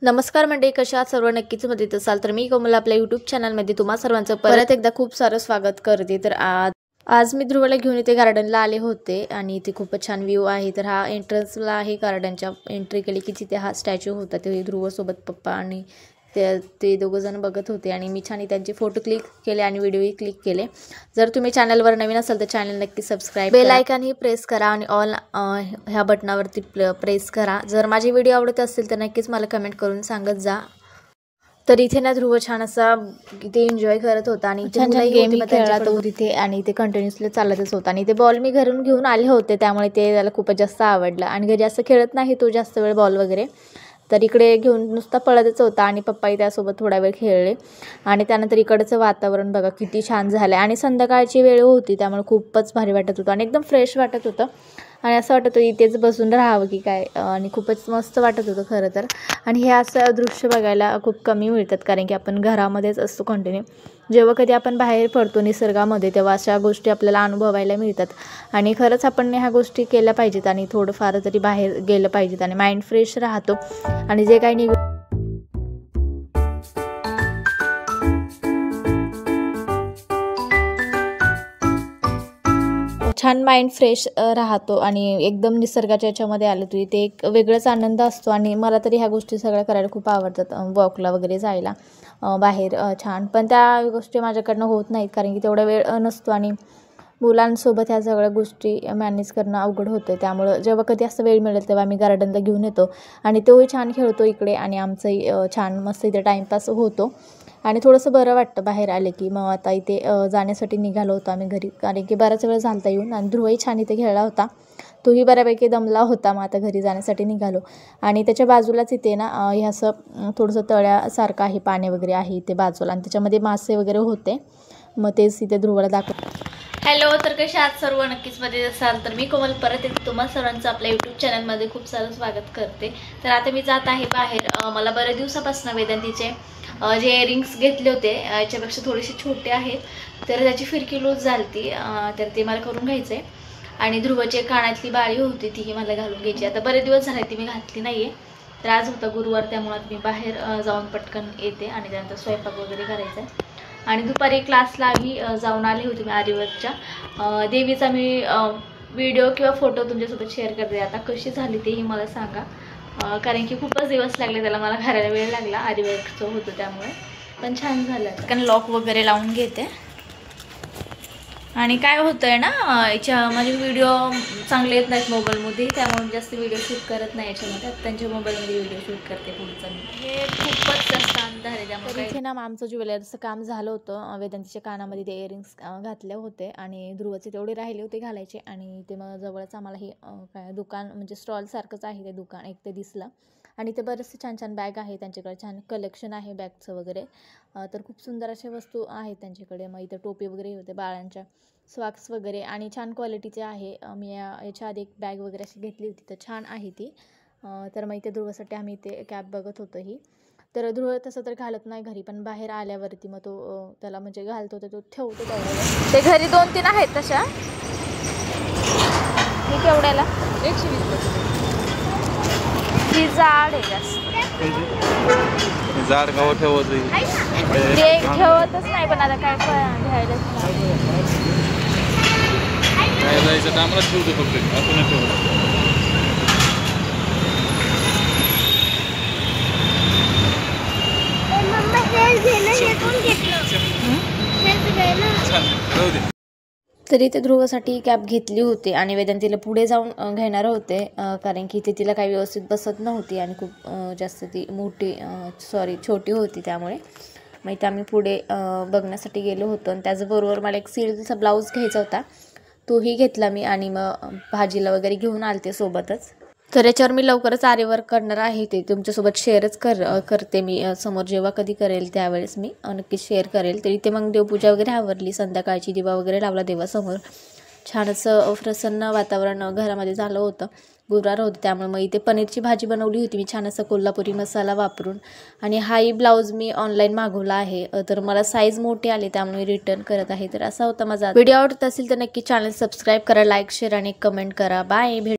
नमस्कार मंडळी, कशा आहात सर्व? नक्कीच मजेत असाल तर मी कोमल आपल्या यूट्यूब चॅनलमध्ये तुम्हा सर्वांचं परत एकदा खूप सारं स्वागत करते। तर आज मी ध्रुवला घेऊन इथे गार्डनला आले होते आणि इथे खूपच छान व्ह्यू आहे। तर हा एंट्रन्सला आहे गार्डनच्या। एंट्री केली की तिथे हा स्टॅच्यू होता, ते ध्रुवसोबत पप्पा आणि ते दोघं जण बघत होते आणि मी छान त्यांचे फोटो क्लिक केले आणि व्हिडिओही क्लिक केले। जर तुम्ही चॅनलवर नवीन असाल तर चॅनल नक्की सबस्क्राइब, बेल आयकॉन ही प्रेस करा आणि ऑल ह्या बटनावरती प्रेस करा। जर माझे व्हिडिओ आवडत असतील तर नक्कीच मला कमेंट करून सांगत जा। तर इथे ना ध्रुव छान असा इथे एन्जॉय करत होता आणि छान छान गेम खेळत होता तिथे आणि ते कंटिन्युअसली चालतच होता। आणि ते बॉल मी घरून घेऊन आले होते, त्यामुळे ते त्याला खूपच जास्त आवडलं आणि घरी जास्त खेळत नाही तो जास्त वेळ बॉल वगैरे। तर इकडे घेऊन नुसता पळतच होता आणि पप्पाही त्यासोबत थोडा वेळ खेळले। आणि त्यानंतर इकडचं वातावरण बघा किती छान झालं आणि संध्याकाळची वेळ होती, त्यामुळे खूपच भारी वाटत होतं आणि एकदम फ्रेश वाटत होतं आणि असं वाटत होतं इथेच बसून राहावं की काय। आणि खूपच मस्त वाटत होतं खरं तर। आणि हे असं दृश्य बघायला खूप कमी मिळतात, कारण की आपण घरामध्येच असतो कंटिन्यू। जेव्हा कधी आपण बाहेर पडतो निसर्गामध्ये तेव्हा अशा गोष्टी आपल्याला अनुभवायला मिळतात आणि खरंच आपण ह्या गोष्टी केल्या पाहिजेत आणि थोडंफार तरी बाहेर गेलं पाहिजेत आणि माइंड फ्रेश राहतो आणि जे काही छान माइंड फ्रेश राहतो आणि एकदम निसर्गाच्या याच्यामध्ये आलं तरी ते एक वेगळाच आनंद असतो। आणि मला तरी ह्या गोष्टी सगळ्या करायला खूप आवडतात, वॉकला वगैरे जायला बाहेर छान। पण त्या गोष्टी माझ्याकडनं होत नाहीत, कारण की तेवढा वेळ नसतो आणि मुलांसोबत ह्या सगळ्या गोष्टी मॅनेज करणं अवघड होतं। त्यामुळं जेव्हा कधी असं वेळ मिळेल तेव्हा आम्ही गार्डनला घेऊन येतो आणि तोही छान खेळतो इकडे आणि आमचंही छान मस्त इथे टाईमपास होतो आणि थोडंसं बरं वाटतं बाहेर आले की। मग आता इथे जाण्यासाठी निघालो होतो आम्ही घरी, कारण की बराच वेळ झालता येऊन आणि ध्रुवही छान इथे खेळला होता, तोही बऱ्यापैकी दमला होता। मग आता घरी जाण्यासाठी निघालो आणि त्याच्या बाजूलाच इथे ना हे असं थोडंसं तळ्यासारखं आहे, पाणी वगैरे आहे इथे बाजूला आणि त्याच्यामध्ये मासे वगैरे होते, मग तेच इथे ध्रुवला दाखव। हॅलो, तर कशा आहात सर्व? नक्कीच मजेत असाल तर मी कोमल परत एक तुम्हा सर्वांचं आपल्या यूट्यूब चॅनलमध्ये खूप सारं स्वागत करते। तर आता मी जात आहे बाहेर। मला बऱ्याच दिवसापासून वेदांतीचे जे इयरिंग्स घेतले होते याच्यापेक्षा थोडेसे छोटे आहेत, तर त्याची फिरकी लूज झाली तर ते मला करून घ्यायचे आणि ध्रुवचे कानातली बाळी होती तीही मला घालून घ्यायची। आता बरेच दिवस झाले ती मी घातली नाही आहे, तर आज होता गुरुवार, त्यामुळे मी बाहेर जाऊन पटकन येते आणि त्यानंतर स्वयंपाक वगैरे करायचा आहे। आणि दुपारी क्लासलाही जाऊन आले होते मी आरीवर्कच्या। देवीचा मी व्हिडिओ किंवा फोटो तुमच्यासोबत शेअर करते, आता कशी झाली तेही मला सांगा, कारण की खूपच दिवस लागले त्याला, मला घराला वेळ लागला, आरीवर्कचं होतं त्यामुळे, पण छान झालं। कारण लॉक वगैरे लावून घेते आणि काय होतंय ना याच्या माझे व्हिडिओ चांगले येत नाहीत मोबाईलमध्ये, त्यामुळे जास्त व्हिडिओ शूट करत नाही याच्यामध्ये। त्यांच्या मोबाईलमध्ये व्हिडिओ शूट करते पुढचं मी। हे खूपच जास्त अंतर आहे त्यामुळे इथे ना आमचं ज्वेलरीचं काम झालं होतं, वेदांतीच्या कानामध्ये ते इयरिंग्स घातले होते आणि ध्रुवचे तेवढे राहिले होते घालायचे। आणि ते मग जवळच आम्हाला हे काय दुकान म्हणजे स्टॉल सारखंच आहे ते दुकान, एक ते दिसलं आणि ते बरेचसे छान छान बॅग आहे त्यांच्याकडे, छान कलेक्शन आहे बॅगचं वगैरे। तर खूप सुंदर अशा वस्तू आहेत त्यांच्याकडे। मग इथं टोपी वगैरे होते बाळांच्या, सॉक्स वगैरे आणि छान क्वालिटीचे आहे। मी याच्या आधी एक बॅग वगैरे अशी घेतली होती तर छान आहे ती। तर मग इथे ध्रुवसाठी आम्ही इथे कॅब बघत होतो ही। तर ध्रुव तसं तर घालत नाही घरी, पण बाहेर आल्यावरती मग तो त्याला म्हणजे घालतो तर तो ठेवतो तेवढ्याला। ते घरी 2-3 आहेत तशा। ही केवढ्याला? 120 ही जाड आहे जास्त, जाड गाव ठेवत ते ठेवतच नाही, पण आता काय घ्यायलाच काय जायचं टायमाला ठेवतो फक्त, असं नाही ठेवत। तर इथे ध्रुवसाठी कॅब घेतली होती आणि वेदांतीला पुढे जाऊन घेणार होते, कारण की इथे तिला काही व्यवस्थित बसत नव्हती आणि खूप जास्त ती छोटी होती, त्यामुळे मग इथे आम्ही पुढे बघण्यासाठी गेलो होतो। आणि त्याचबरोबर मला एक सिल्कचा ब्लाऊज घ्यायचा होता, तोही घेतला मी आणि मग भाजीला वगैरे घेऊन आलते सोबतच। तर याच्यावर मी लवकरच आरीवर्क करणार आहे, ते तुमच्यासोबत शेअरच करते मी समोर, जेव्हा कधी करेल त्यावेळेस मी नक्कीच शेअर करेल। तर इथे मग देवपूजा वगैरे आवरली, संध्याकाळची दिवा वगैरे लावला देवासमोर, छान असं प्रसन्न वातावरण घरामध्ये झालं होतं। गुरुवार होतं त्यामुळे मग इथे पनीरची भाजी बनवली होती मी छान असा कोल्हापुरी मसाला वापरून। आणि हाही ब्लाऊज मी ऑनलाईन मागवला आहे, तर मला साईज मोठी आली त्यामुळे रिटर्न करत आहे। तर असा होता माझा व्हिडिओ। आवडत असेल तर नक्की चॅनल सबस्क्राईब करा, लाईक शेअर आणि कमेंट करा। बाय।